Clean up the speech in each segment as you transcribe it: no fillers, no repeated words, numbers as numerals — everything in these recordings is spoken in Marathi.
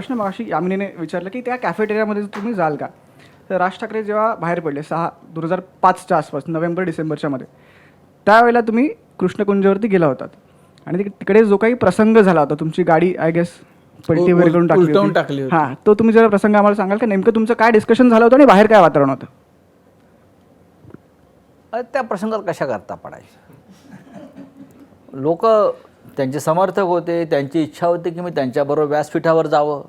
प्रश्न मगाशी यामिनीने विचारला की त्या कॅफेटेरियामध्ये तुम्ही जाल का. तर राज ठाकरे जेव्हा बाहेर पडले 2005च्या आसपास नोव्हेंबर डिसेंबरच्या मध्ये, त्यावेळेला तुम्ही कृष्णकुंजवरती गेला होतात आणि तिकडे जो काही प्रसंग झाला होता, तुमची गाडी आय गेस पलटी वगैरे करून टाकली होती. हां, तो तुम्ही जरा प्रसंग आम्हाला सांगाल का? नेमकं तुमचं काय डिस्कशन झालं होतं आणि बाहेर काय वातावरण होतं? त्या प्रसंगात कशा करता पडायचं. लोक त्यांचे समर्थक होते, त्यांची इच्छा होती की मी त्यांच्याबरोबर व्यासपीठावर जावं.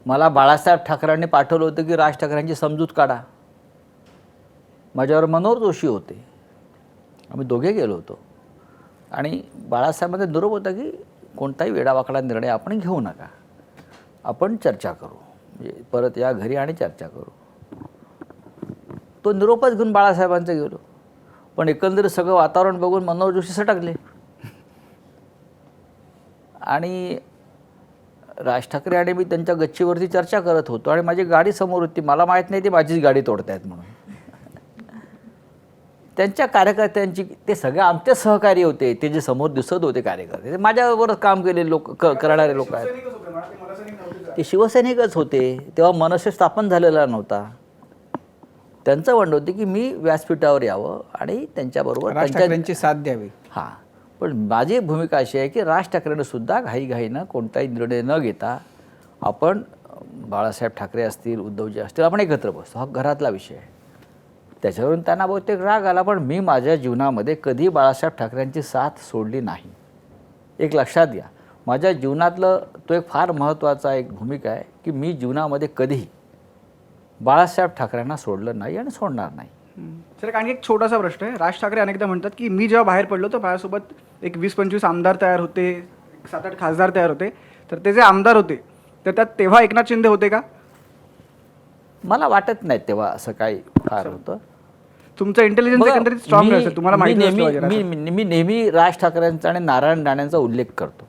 मला बाळासाहेब ठाकरेंनी पाठवलं होतं की राज ठाकरेंची समजूत काढा. माझ्यावर मनोहर जोशी होते, आम्ही दोघे गेलो होतो आणि बाळासाहेबांचा निरोप होता की कोणताही वेडावाकडा निर्णय आपण घेऊ नका, आपण चर्चा करू, म्हणजे परत या घरी आणि चर्चा करू. तो निरोपच घेऊन बाळासाहेबांचं गेलो, पण एकंदरीत सगळं वातावरण बघून मनोहर जोशी सटकले आणि राज ठाकरे आणि मी त्यांच्या गच्चीवरती चर्चा करत होतो आणि माझी गाडी समोर होती. मला माहीत नाही ती माझीच गाडी तोडतायत म्हणून. त्यांच्या कार्यकर्त्यांची, ते सगळे आमचे सहकारी होते, ते जे समोर दिसत होते कार्यकर्ते, ते माझ्याबरोबरच काम केलेले लोक, करणारे लोक आहेत. ते शिवसैनिकच होते, तेव्हा मनसे स्थापन झालेला नव्हता. त्यांचं म्हणणं होतं की मी व्यासपीठावर यावं आणि त्यांच्याबरोबर त्यांची साथ द्यावी. हां, पण माझी भूमिका अशी आहे की राज ठाकरेंनं सुद्धा घाईघाईनं कोणताही निर्णय न घेता आपण बाळासाहेब ठाकरे असतील, उद्धवजी असतील, आपण एकत्र बसतो. हा घरातला विषय आहे. त्याच्यावरून त्यांना बहुतेक राग आला, पण मी माझ्या जीवनामध्ये कधी बाळासाहेब ठाकरेंची साथ सोडली नाही. एक लक्षात घ्या, माझ्या जीवनातलं तो एक फार महत्त्वाचा एक भूमिका आहे की मी जीवनामध्ये कधीही बाळासाहेब ठाकरेंना सोडलं नाही आणि सोडणार नाही. सर, आणखी एक छोटासा प्रश्न आहे. राज ठाकरे अनेकदा म्हणतात की मी जेव्हा बाहेर पडलो तर माझ्यासोबत एक 20-25 आमदार तयार होते, 7-8 खासदार तयार होते. तर ते जे आमदार होते तर त्यात तेव्हा एकनाथ शिंदे होते का? मला वाटत नाही तेव्हा असं काही फार होतं. तुमचं इंटेलिजन्स एकंदरीत स्ट्रॉंग असेल, तुम्हाला माहिती मी नेहमी राज ठाकरेंचा आणि नारायण राणेंचा उल्लेख करतो.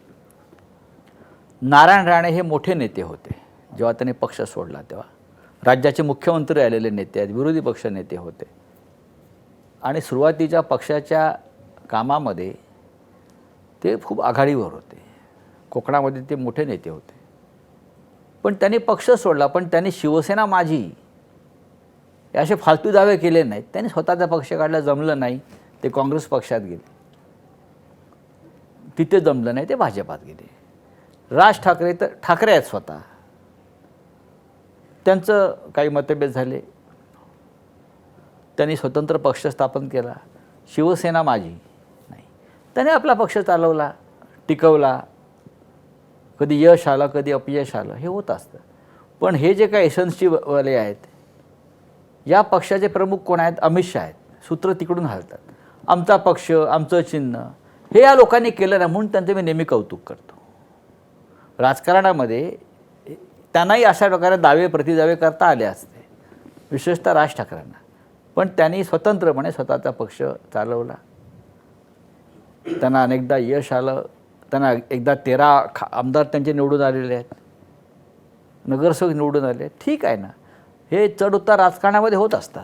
नारायण राणे हे मोठे नेते होते. जेव्हा त्यांनी पक्ष सोडला तेव्हा राज्याचे मुख्यमंत्री आलेले नेते आहेत, विरोधी पक्ष नेते होते आणि सुरुवातीच्या पक्षाच्या कामामध्ये ते खूप आघाडीवर होते. कोकणामध्ये ते मोठे नेते होते. पण त्यांनी पक्ष सोडला, पण त्यांनी शिवसेना माझी हे असे फालतू दावे केले नाहीत. त्यांनी स्वतःचा पक्ष काढला, जमलं नाही ते काँग्रेस पक्षात गेले, तिथे जमलं नाही ते भाजपात गेले. राज ठाकरे तर ठाकरे आहेत स्वतः, त्यांचं काही मतभेद झाले, त्यांनी स्वतंत्र पक्ष स्थापन केला. शिवसेना माझी नाही, त्याने आपला पक्ष चालवला, टिकवला. कधी यश आलं, कधी अपयश आलं, हे होत असतं. पण हे जे काही एसएनसी वाले आहेत, या पक्षाचे प्रमुख कोण आहेत? अमित शहा आहेत. सूत्र तिकडून हलतात. आमचा पक्ष, आमचं चिन्ह, हे या लोकांनी केलं ना, म्हणून त्यांचं मी नेहमी कौतुक करतो. राजकारणामध्ये त्यांनाही अशा प्रकारे दावे प्रतिदावे करता आले असते, विशेषतः राज ठाकरेंना. पण त्यांनी स्वतंत्रपणे स्वतःचा पक्ष चालवला. त्यांना अनेकदा यश आलं. त्यांना एकदा 13 आमदार त्यांचे निवडून आलेले आहेत, नगरसेवक निवडून आले. ठीक आहे ना, हे चढ उतार राजकारणामध्ये होत असतात.